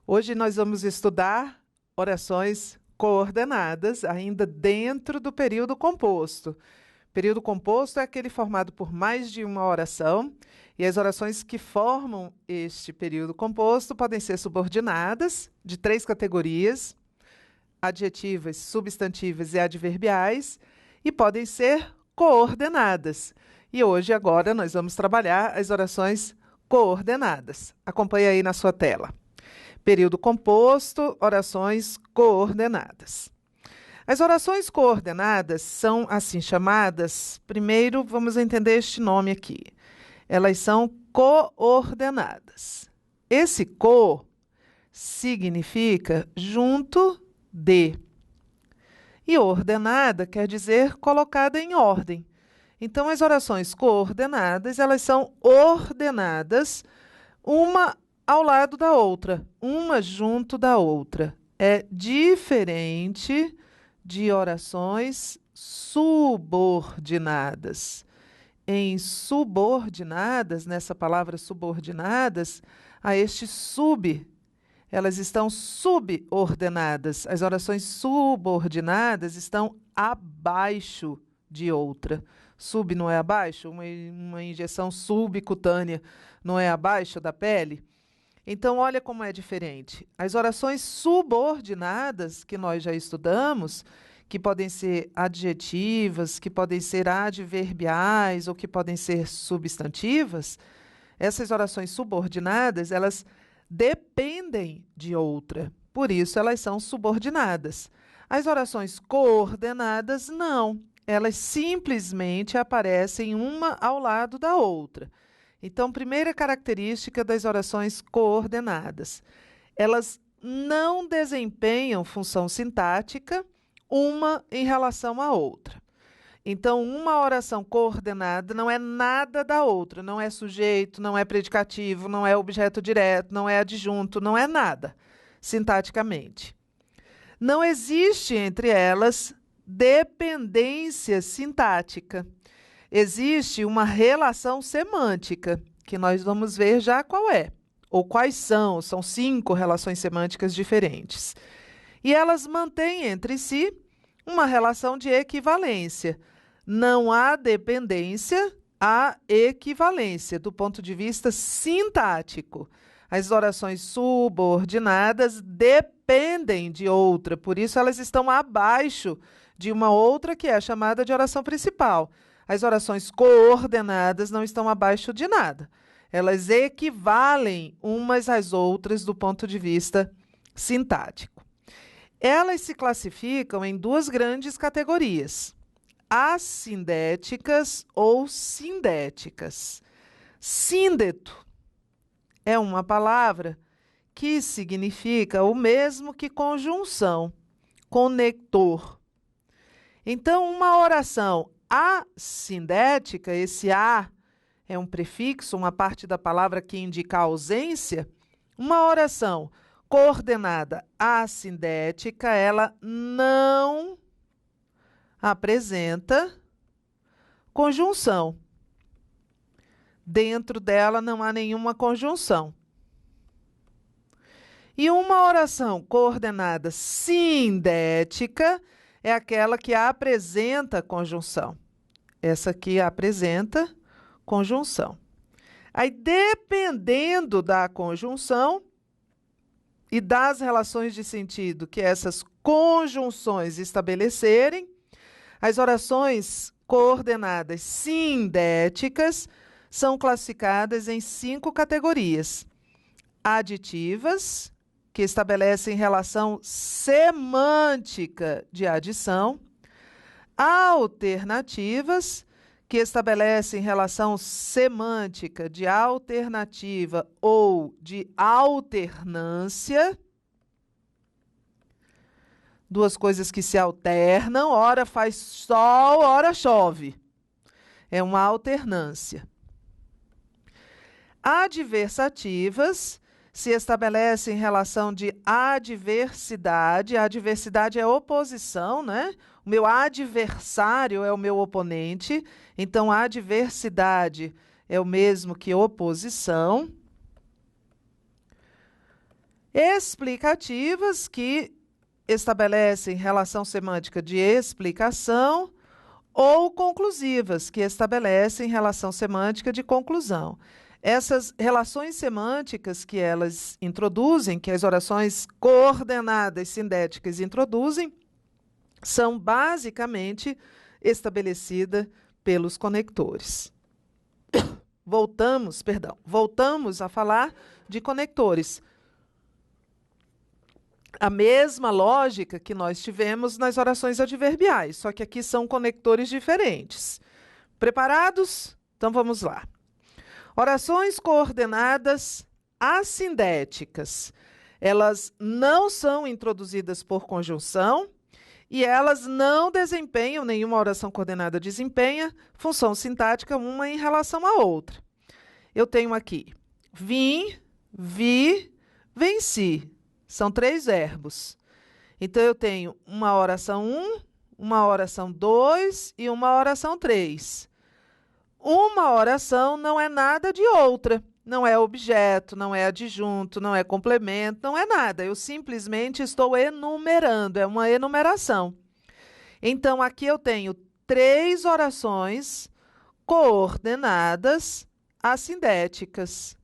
Hoje nós vamos estudar orações coordenadas, ainda dentro do período composto. Período composto é aquele formado por mais de uma oração, e as orações que formam este período composto podem ser subordinadas, de três categorias: adjetivas, substantivas e adverbiais, e podem ser coordenadas. E hoje, agora, nós vamos trabalhar as orações coordenadas. Acompanhe aí na sua tela. Período composto, orações coordenadas. As orações coordenadas são assim chamadas. Primeiro, vamos entender este nome aqui. Elas são coordenadas. Esse co significa junto de. E ordenada quer dizer colocada em ordem. Então, as orações coordenadas, elas são ordenadas uma ao lado da outra, uma junto da outra. É diferente de orações subordinadas. Em subordinadas, nessa palavra subordinadas, a este sub, elas estão subordenadas. As orações subordinadas estão abaixo de outra. Sub não é abaixo? Uma injeção subcutânea não é abaixo da pele? Então, olha como é diferente. As orações subordinadas, que nós já estudamos, que podem ser adjetivas, que podem ser adverbiais ou que podem ser substantivas, essas orações subordinadas, elas dependem de outra. Por isso, elas são subordinadas. As orações coordenadas, não. Elas simplesmente aparecem uma ao lado da outra. Então, primeira característica das orações coordenadas: elas não desempenham função sintática uma em relação à outra. Então, uma oração coordenada não é nada da outra, não é sujeito, não é predicativo, não é objeto direto, não é adjunto, não é nada, sintaticamente. Não existe entre elas dependência sintática. Existe uma relação semântica, que nós vamos ver já qual é, ou quais são. São 5 relações semânticas diferentes. E elas mantêm entre si uma relação de equivalência. Não há dependência, há equivalência do ponto de vista sintático. As orações subordinadas dependem de outra, por isso elas estão abaixo de uma outra que é chamada de oração principal. As orações coordenadas não estão abaixo de nada. Elas equivalem umas às outras do ponto de vista sintático. Elas se classificam em 2 grandes categorias: assindéticas ou sindéticas. Síndeto é uma palavra que significa o mesmo que conjunção, conector. Então, uma oração assindética, esse a é um prefixo, uma parte da palavra que indica a ausência. Uma oração coordenada assindética, ela não apresenta conjunção. Dentro dela não há nenhuma conjunção. E uma oração coordenada sindética é aquela que apresenta conjunção. Essa aqui apresenta conjunção. Aí, dependendo da conjunção e das relações de sentido que essas conjunções estabelecerem, as orações coordenadas sindéticas são classificadas em 5 categorias: aditivas, que estabelecem relação semântica de adição; alternativas, que estabelecem relação semântica de alternativa ou de alternância. 2 coisas que se alternam, ora faz sol, ora chove. É uma alternância. Adversativas se estabelecem relação de adversidade. A adversidade é oposição, né? O meu adversário é o meu oponente. Então, a adversidade é o mesmo que oposição. explicativas, que estabelecem relação semântica de explicação, ou conclusivas, que estabelecem relação semântica de conclusão. Essas relações semânticas que elas introduzem, que as orações coordenadas sindéticas introduzem, são basicamente estabelecidas pelos conectores. Voltamos a falar de conectores. A mesma lógica que nós tivemos nas orações adverbiais, só que aqui são conectores diferentes. Preparados? Então vamos lá. Orações coordenadas assindéticas. Elas não são introduzidas por conjunção e elas não desempenham, nenhuma oração coordenada desempenha, função sintática uma em relação à outra. Eu tenho aqui vim, vi, venci. São 3 verbos. Então, eu tenho uma oração 1, uma oração 2 e uma oração 3. Uma oração não é nada de outra. Não é objeto, não é adjunto, não é complemento, não é nada. Eu simplesmente estou enumerando, é uma enumeração. Então, aqui eu tenho 3 orações coordenadas assindéticas.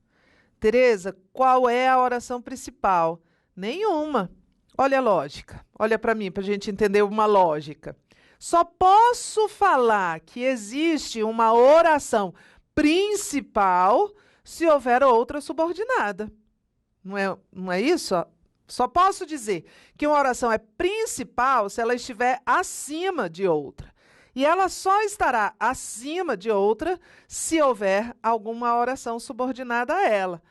Tereza, qual é a oração principal? Nenhuma. Olha a lógica. Olha para mim, para a gente entender uma lógica. Só posso falar que existe uma oração principal se houver outra subordinada. Não é isso? Só posso dizer que uma oração é principal se ela estiver acima de outra. E ela só estará acima de outra se houver alguma oração subordinada a ela.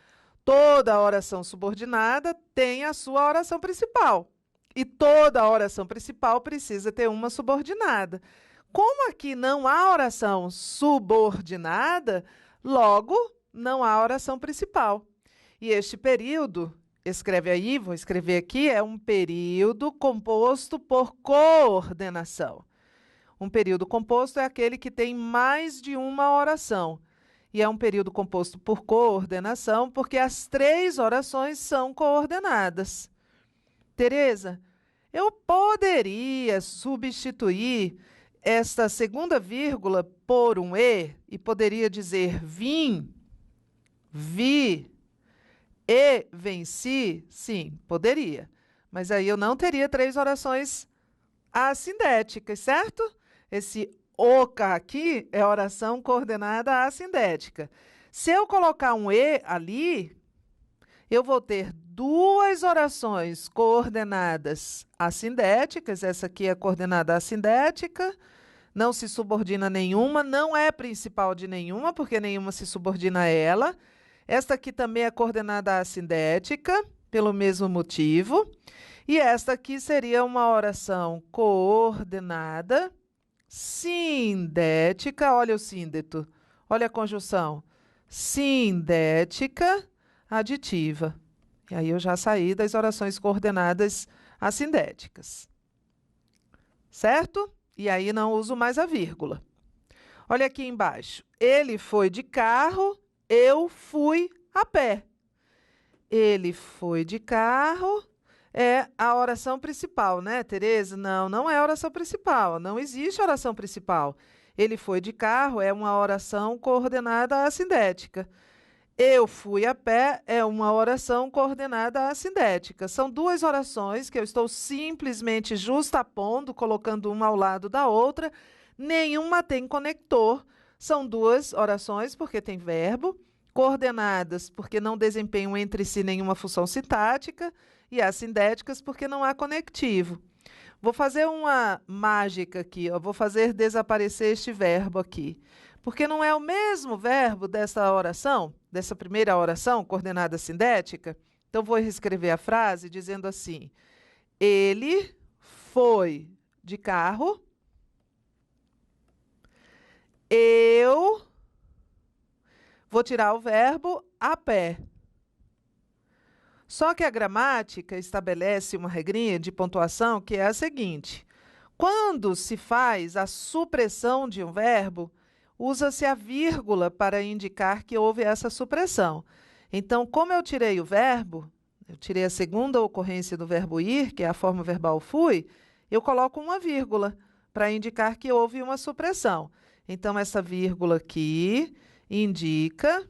Toda oração subordinada tem a sua oração principal. E toda oração principal precisa ter uma subordinada. Como aqui não há oração subordinada, logo não há oração principal. E este período, escreve aí, vou escrever aqui, é um período composto por coordenação. Um período composto é aquele que tem mais de uma oração. E é um período composto por coordenação, porque as 3 orações são coordenadas. Tereza, eu poderia substituir esta segunda vírgula por um e poderia dizer vim, vi e venci? Sim, poderia. Mas aí eu não teria 3 orações assindéticas, certo? Esse oca aqui é oração coordenada assindética. Se eu colocar um e ali, eu vou ter 2 orações coordenadas assindéticas. Essa aqui é coordenada assindética, não se subordina nenhuma, não é principal de nenhuma, porque nenhuma se subordina a ela. Esta aqui também é coordenada assindética, pelo mesmo motivo. E esta aqui seria uma oração coordenada sindética, olha o síndeto, olha a conjunção, sindética aditiva. E aí eu já saí das orações coordenadas assindéticas. Certo? E aí não uso mais a vírgula. Olha aqui embaixo. Ele foi de carro, eu fui a pé. Ele foi de carro, é a oração principal, né, Tereza? Não, não é a oração principal, não existe oração principal. Ele foi de carro é uma oração coordenada assindética. Eu fui a pé é uma oração coordenada assindética. São 2 orações que eu estou simplesmente justapondo, colocando uma ao lado da outra. Nenhuma tem conector. São 2 orações porque tem verbo, coordenadas porque não desempenham entre si nenhuma função sintática, e assindéticas porque não há conectivo. Vou fazer uma mágica aqui, ó. Vou fazer desaparecer este verbo aqui, porque não é o mesmo verbo dessa oração, dessa primeira oração, coordenada sindética. Então, vou reescrever a frase dizendo assim: ele foi de carro, eu vou tirar o verbo a pé. Só que a gramática estabelece uma regrinha de pontuação que é a seguinte: quando se faz a supressão de um verbo, usa-se a vírgula para indicar que houve essa supressão. Então, como eu tirei o verbo, eu tirei a segunda ocorrência do verbo ir, que é a forma verbal fui, eu coloco uma vírgula para indicar que houve uma supressão. Então, essa vírgula aqui indica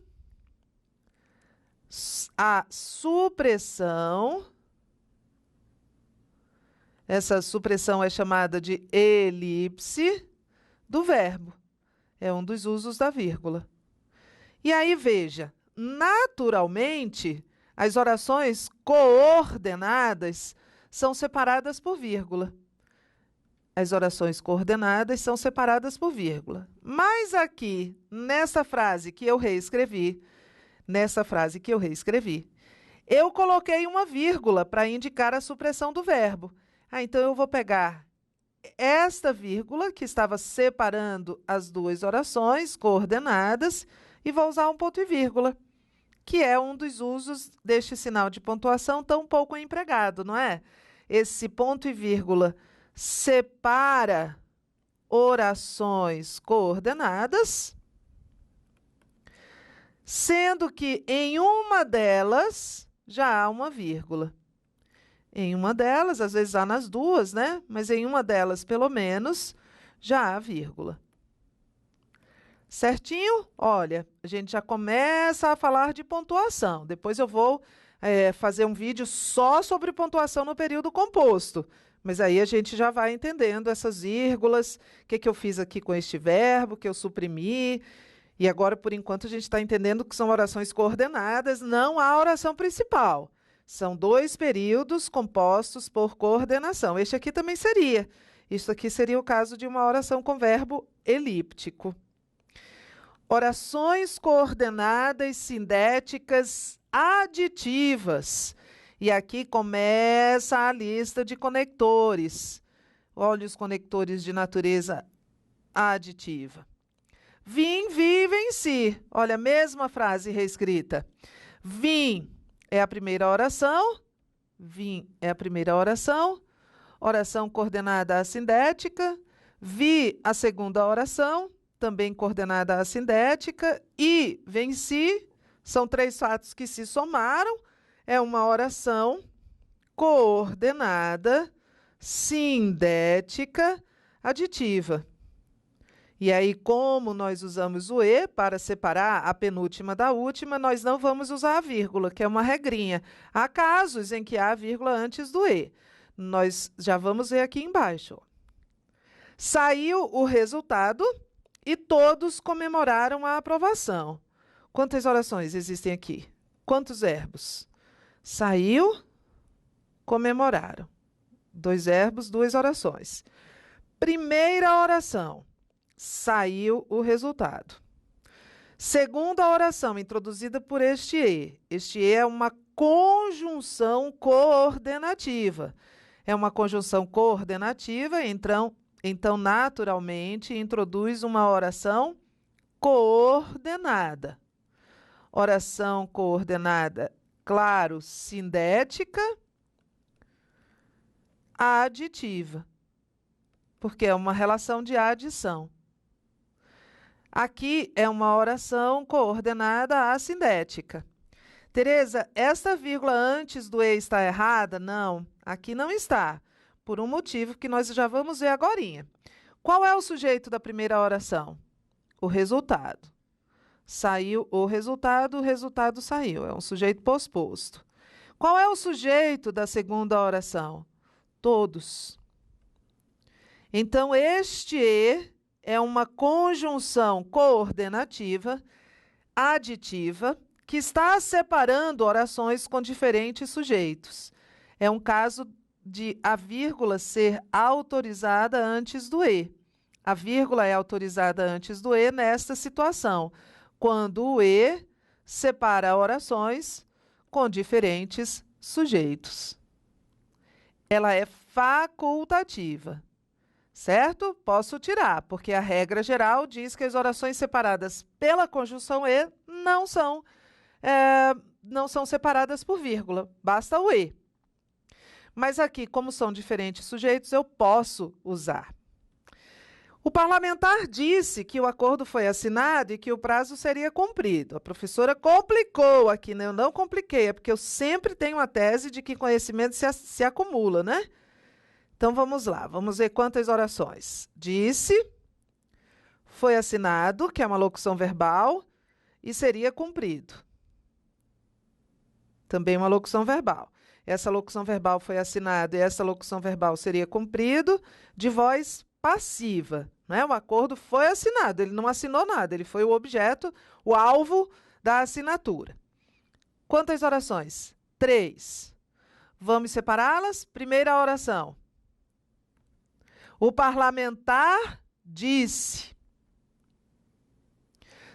a supressão. Essa supressão é chamada de elipse do verbo. É um dos usos da vírgula. E aí, veja, naturalmente, as orações coordenadas são separadas por vírgula. As orações coordenadas são separadas por vírgula. Mas aqui, nessa frase que eu reescrevi, eu coloquei uma vírgula para indicar a supressão do verbo. Então, eu vou pegar esta vírgula que estava separando as duas orações coordenadas e vou usar um ponto e vírgula, que é um dos usos deste sinal de pontuação tão pouco empregado, não é? Esse ponto e vírgula separa orações coordenadas, sendo que em uma delas já há uma vírgula. Em uma delas, às vezes há nas duas, né? Mas em uma delas, pelo menos, já há vírgula. Certinho? Olha, a gente já começa a falar de pontuação. Depois eu vou fazer um vídeo só sobre pontuação no período composto. Mas aí a gente já vai entendendo essas vírgulas, o que eu fiz aqui com este verbo, que eu suprimi. E agora, por enquanto, a gente está entendendo que são orações coordenadas, não há oração principal. São dois períodos compostos por coordenação. Este aqui também seria. Isso aqui seria o caso de uma oração com verbo elíptico. Orações coordenadas sindéticas aditivas. E aqui começa a lista de conectores. Olha os conectores de natureza aditiva. Vim, vi, venci. Olha a mesma frase reescrita. Vim é a primeira oração. Vim é a primeira oração. Oração coordenada assindética. Vi a segunda oração, também coordenada assindética. E venci, são três fatos que se somaram. É uma oração coordenada sindética aditiva. E aí, como nós usamos o E para separar a penúltima da última, nós não vamos usar a vírgula, que é uma regrinha. Há casos em que há a vírgula antes do E. Nós já vamos ver aqui embaixo. Saiu o resultado e todos comemoraram a aprovação. Quantas orações existem aqui? Quantos verbos? Saiu, comemoraram. Dois verbos, duas orações. Primeira oração. Saiu o resultado. Segunda oração, introduzida por este E. Este E é uma conjunção coordenativa. É uma conjunção coordenativa, então naturalmente, introduz uma oração coordenada. Oração coordenada, claro, sindética, aditiva, porque é uma relação de adição. Aqui é uma oração coordenada assindética. Tereza, esta vírgula antes do E está errada? Não, aqui não está, por um motivo que nós já vamos ver agorinha. Qual é o sujeito da primeira oração? O resultado. Saiu o resultado saiu, é um sujeito posposto. Qual é o sujeito da segunda oração? Todos. Então, este E é uma conjunção coordenativa, aditiva, que está separando orações com diferentes sujeitos. É um caso de a vírgula ser autorizada antes do E. A vírgula é autorizada antes do E nesta situação, quando o E separa orações com diferentes sujeitos. Ela é facultativa. Certo? Posso tirar, porque a regra geral diz que as orações separadas pela conjunção E não são separadas por vírgula, basta o E. Mas aqui, como são diferentes sujeitos, eu posso usar. O parlamentar disse que o acordo foi assinado e que o prazo seria cumprido. A professora complicou aqui, né? Eu não compliquei, é porque eu sempre tenho a tese de que conhecimento se acumula, né? Então vamos lá, vamos ver quantas orações. Disse, foi assinado, que é uma locução verbal, e seria cumprido. Também uma locução verbal. Essa locução verbal foi assinada e essa locução verbal seria cumprido de voz passiva, né? O acordo foi assinado, ele não assinou nada, ele foi o objeto, o alvo da assinatura. Quantas orações? 3. Vamos separá-las? Primeira oração. O parlamentar disse.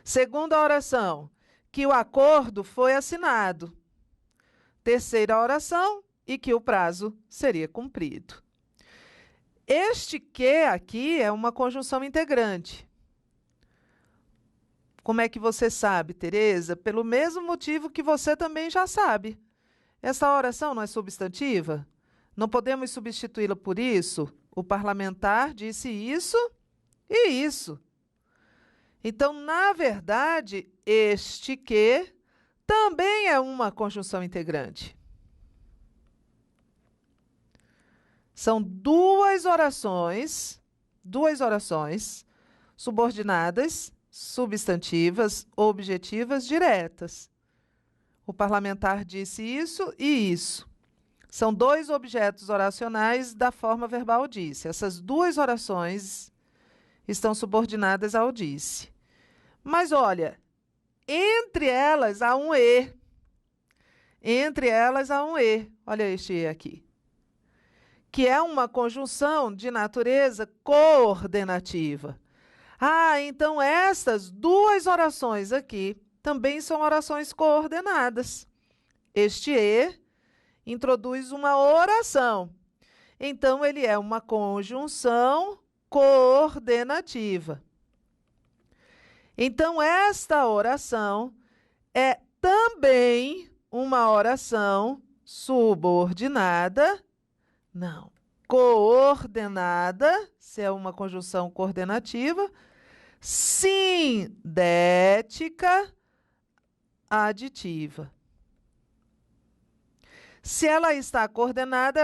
Segunda oração, que o acordo foi assinado. Terceira oração, e que o prazo seria cumprido. Este que aqui é uma conjunção integrante. Como é que você sabe, Tereza? Pelo mesmo motivo que você também já sabe. Essa oração não é substantiva? Não podemos substituí-la por isso? O parlamentar disse isso e isso. Então, na verdade, este que também é uma conjunção integrante. São duas orações subordinadas, substantivas, objetivas, diretas. O parlamentar disse isso e isso. São dois objetos oracionais da forma verbal disse. Essas duas orações estão subordinadas ao disse. Mas olha, entre elas há um e. Entre elas há um e. Olha este e aqui. Que é uma conjunção de natureza coordenativa. Ah, então estas duas orações aqui também são orações coordenadas. Este e introduz uma oração. Então, ele é uma conjunção coordenativa. Então, esta oração é também uma oração subordinada. Não, coordenada, se é uma conjunção coordenativa, sindética, aditiva. Se ela está coordenada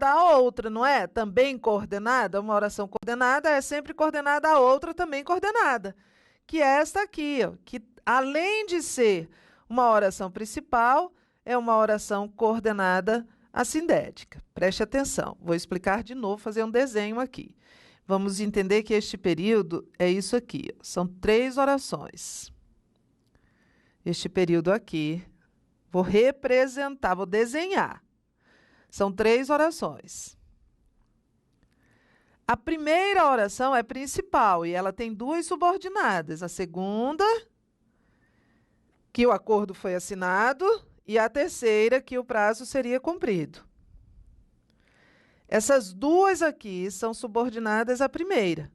a outra, não é? Também coordenada, uma oração coordenada é sempre coordenada a outra também coordenada, que é esta aqui, ó, que além de ser uma oração principal, é uma oração coordenada assindética. Preste atenção, vou explicar de novo, fazer um desenho aqui. Vamos entender que este período é isso aqui, ó. São 3 orações. Este período aqui, vou representar, vou desenhar. São 3 orações. A primeira oração é principal e ela tem 2 subordinadas. A segunda, que o acordo foi assinado, e a terceira, que o prazo seria cumprido. Essas 2 aqui são subordinadas à primeira.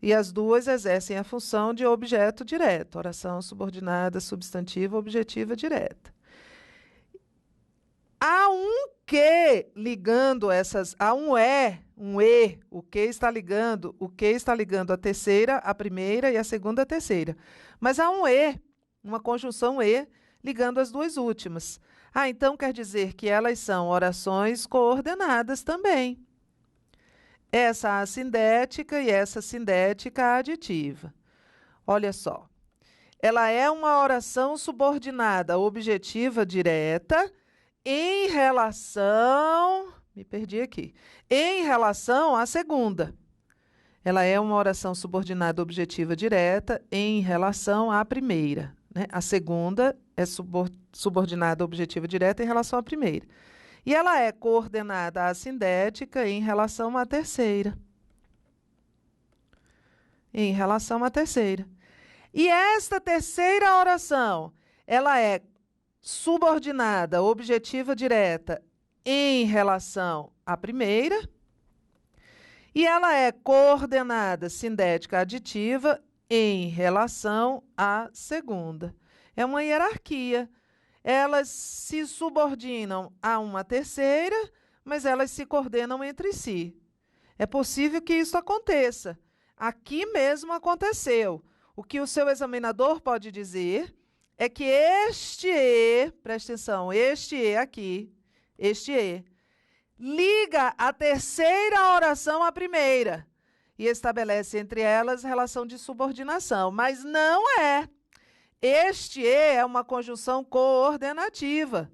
E as 2 exercem a função de objeto direto. Oração subordinada, substantiva, objetiva direta. Há um que ligando essas, há um e, o que está ligando a terceira, a primeira e a segunda a terceira. Mas há um e, uma conjunção e, ligando as 2 últimas. Ah, então quer dizer que elas são orações coordenadas também. Essa assindética e essa sindética aditiva. Olha só, ela é uma oração subordinada objetiva direta em relação, me perdi aqui, em relação à segunda. Ela é uma oração subordinada objetiva direta em relação à primeira, né? A segunda é subordinada objetiva direta em relação à primeira. E ela é coordenada assindética em relação à terceira. Em relação à terceira. E esta terceira oração, ela é subordinada objetiva direta em relação à primeira. E ela é coordenada sindética aditiva em relação à segunda. É uma hierarquia. Elas se subordinam a uma terceira, mas elas se coordenam entre si. É possível que isso aconteça. Aqui mesmo aconteceu. O que o seu examinador pode dizer é que este E, presta atenção, este E aqui, este E, liga a terceira oração à primeira e estabelece entre elas relação de subordinação, mas não é. Este E é uma conjunção coordenativa.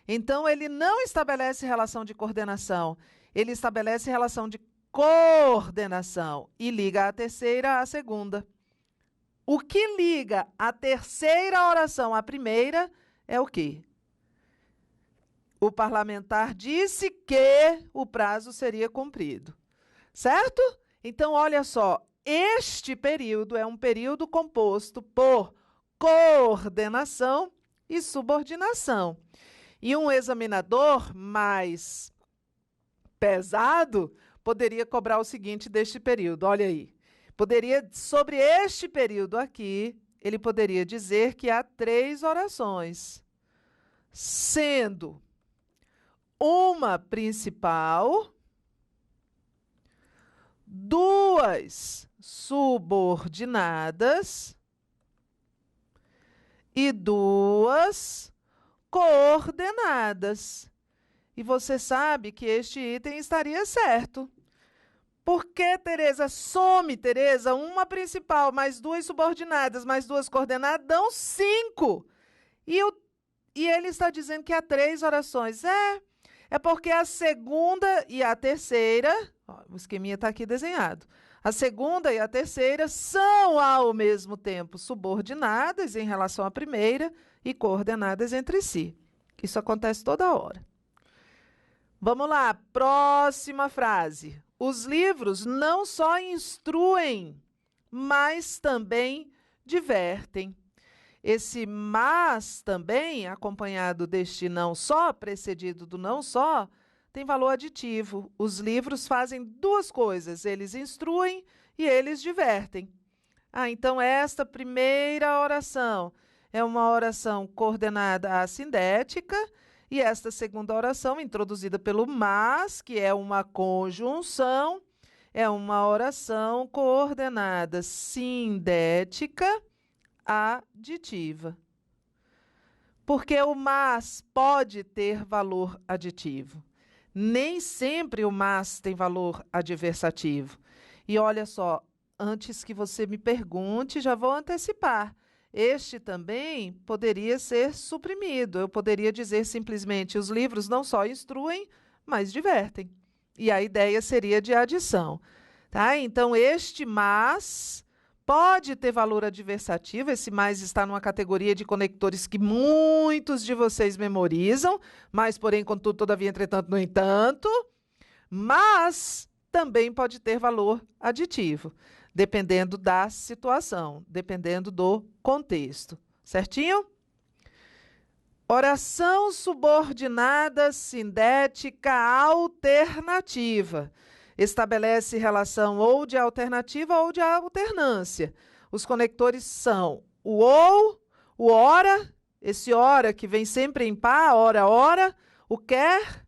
Então, ele não estabelece relação de coordenação, ele estabelece relação de coordenação e liga a terceira à segunda. O que liga a terceira oração à primeira é o quê? O parlamentar disse que o prazo seria cumprido, certo? Então, olha só, este período é um período composto por coordenação e subordinação. E um examinador mais pesado poderia cobrar o seguinte deste período, olha aí. Sobre este período aqui, ele poderia dizer que há 3 orações, sendo uma principal, 2 subordinadas e 2 coordenadas. E você sabe que este item estaria certo. Porque, Tereza, some, Tereza, uma principal mais 2 subordinadas mais 2 coordenadas dão 5. E ele está dizendo que há 3 orações. É porque a segunda e a terceira, ó, o esqueminha está aqui desenhado. A segunda e a terceira são, ao mesmo tempo, subordinadas em relação à primeira e coordenadas entre si. Isso acontece toda hora. Vamos lá, próxima frase. Os livros não só instruem, mas também divertem. Esse mas também, acompanhado deste não só, precedido do não só, tem valor aditivo. Os livros fazem 2 coisas, eles instruem e eles divertem. Então esta primeira oração é uma oração coordenada assindética, e esta segunda oração, introduzida pelo mas, que é uma conjunção, é uma oração coordenada sindética aditiva. Porque o mas pode ter valor aditivo. Nem sempre o mas tem valor adversativo. E olha só, antes que você me pergunte, já vou antecipar. Este também poderia ser suprimido. Eu poderia dizer simplesmente, os livros não só instruem, mas divertem. E a ideia seria de adição. Tá? Então, este mas pode ter valor adversativo. Esse mais está numa categoria de conectores que muitos de vocês memorizam, mas, porém, contudo, todavia, entretanto, no entanto. Mas também pode ter valor aditivo, dependendo da situação, dependendo do contexto. Certinho? Oração subordinada sindética alternativa. Estabelece relação ou de alternativa ou de alternância. Os conectores são o ou, o ora, esse ora que vem sempre em par, ora, ora, o quer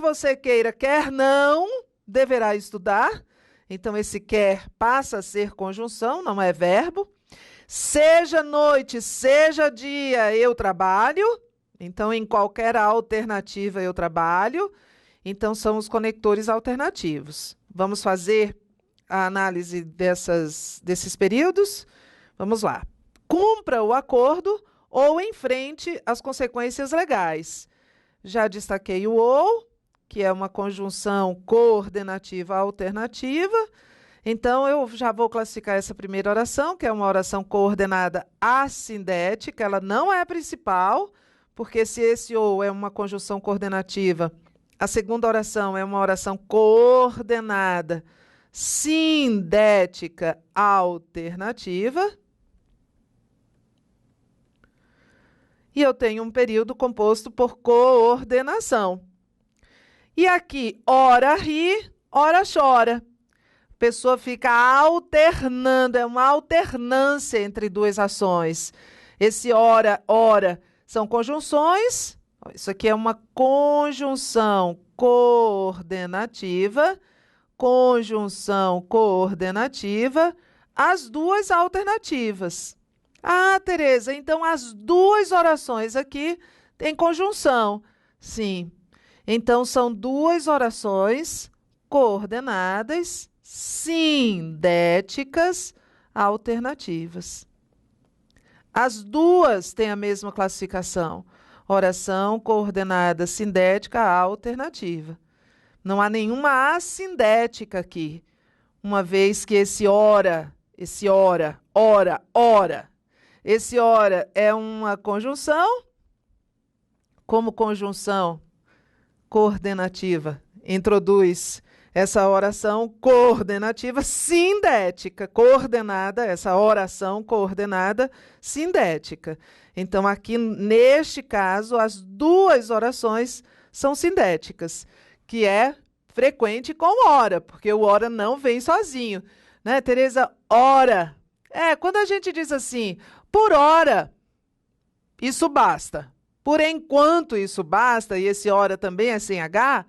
você queira, quer não, deverá estudar. Então, esse quer passa a ser conjunção, não é verbo. Seja noite, seja dia, eu trabalho. Então, em qualquer alternativa, eu trabalho. Então, são os conectores alternativos. Vamos fazer a análise desses períodos? Vamos lá. Cumpra o acordo ou enfrente as consequências legais. Já destaquei o ou, que é uma conjunção coordenativa alternativa. Então, eu já vou classificar essa primeira oração, que é uma oração coordenada assindética. Ela não é a principal, porque se esse ou é uma conjunção coordenativa, a segunda oração é uma oração coordenada sindética alternativa. E eu tenho um período composto por coordenação. E aqui, ora ri, ora chora. A pessoa fica alternando, é uma alternância entre 2 ações. Esse ora, ora, são conjunções. Isso aqui é uma conjunção coordenativa conjunção coordenativa, as duas alternativas. Ah, Tereza, então as duas orações aqui têm conjunção. Sim. Então são duas orações coordenadas sindéticas alternativas. As duas têm a mesma classificação. Oração coordenada sindética alternativa. Não há nenhuma assindética aqui, uma vez que esse ora, esse ora é uma conjunção, como conjunção coordenativa, introduz essa oração coordenativa sindética, coordenada, essa oração coordenada sindética. Então, aqui, neste caso, as duas orações são sindéticas, que é frequente com ora, porque o ora não vem sozinho. Né, Tereza? Ora. Quando a gente diz assim, por hora, isso basta. Por enquanto isso basta, e esse ora também é sem H,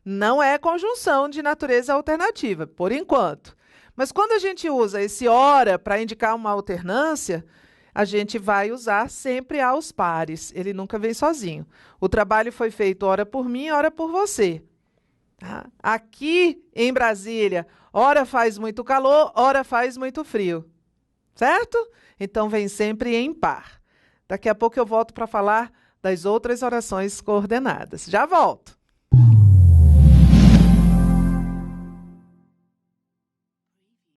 não é conjunção de natureza alternativa, por enquanto. Mas quando a gente usa esse ora para indicar uma alternância, a gente vai usar sempre aos pares. Ele nunca vem sozinho. O trabalho foi feito ora por mim, ora por você. Tá? Aqui em Brasília, ora faz muito calor, ora faz muito frio. Certo? Então vem sempre em par. Daqui a pouco eu volto para falar das outras orações coordenadas. Já volto!